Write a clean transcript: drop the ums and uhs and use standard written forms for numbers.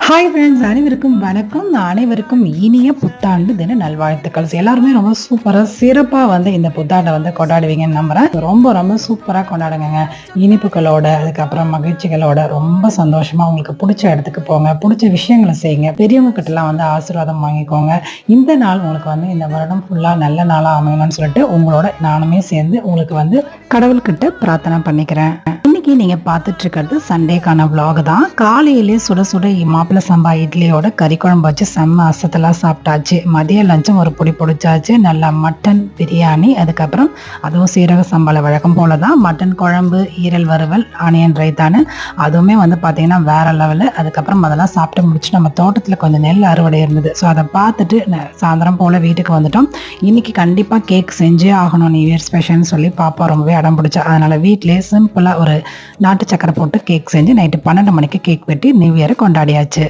Hi friends, அனைவருக்கும் வணக்கம். அனைவருக்கும் இனிய புத்தாண்டு தின நல்வாழ்த்துக்கள். எல்லாருமே ரொம்ப சூப்பராக சிறப்பாக இந்த புத்தாண்டை கொண்டாடுவீங்கன்னு நம்புகிறேன். ரொம்ப ரொம்ப சூப்பராக கொண்டாடுங்க. இனிப்புகளோட, அதுக்கப்புறம் மகிழ்ச்சிகளோட ரொம்ப சந்தோஷமாக உங்களுக்கு பிடிச்ச இடத்துக்கு போங்க, பிடிச்ச விஷயங்களை செய்யுங்க, பெரியவங்க கிட்டலாம் ஆசீர்வாதம் வாங்கிக்கோங்க. இந்த நாள் உங்களுக்கு இந்த வருடம் ஃபுல்லாக நல்ல நாளாக அமையணும்னு சொல்லிட்டு உங்களோட நானுமே சேர்ந்து உங்களுக்கு கடவுள்கிட்ட பிரார்த்தனை பண்ணிக்கிறேன். இன்னைக்கு நீங்க பார்த்துட்டு இருக்கிறது சண்டேக்கான vlog தான். காலையிலே சுட சுட மாப்பிள்ளை சம்பா இட்லியோட கறி குழம்பு வச்சு செம்ம அசத்தலாம் சாப்பிட்டாச்சு. மதிய லஞ்சம் ஒரு பொடி பொடிச்சாச்சு. நல்லா மட்டன் பிரியாணி, அதுக்கப்புறம் அதுவும் சீரக சம்பால வழக்கம் போல தான் மட்டன் குழம்பு, ஈரல் வறுவல், ஆனியன் ரைத்தானு அதுவுமே பார்த்தீங்கன்னா வேற லெவலு. அதுக்கப்புறம் அதெல்லாம் சாப்பிட்டு முடிச்சு நம்ம தோட்டத்தில் கொஞ்சம் நெல் அறுவடை இருந்தது. ஸோ அதை பார்த்துட்டு சாயந்தரம் போல் வீட்டுக்கு வந்துட்டோம். இன்னைக்கு கண்டிப்பாக கேக் செஞ்சே ஆகணும், நியூ இயர் ஸ்பெஷல்னு சொல்லி பாப்பா ரொம்பவே அடம் பிடிச்சா. அதனால் வீட்டிலே சிம்பிளாக ஒரு நாட்டு சக்கரை போட்டு கேக் செஞ்சு நைட்டு 12 மணிக்கு கேக் வெட்டி நியூ இயரை கொண்டாடியாச்சு.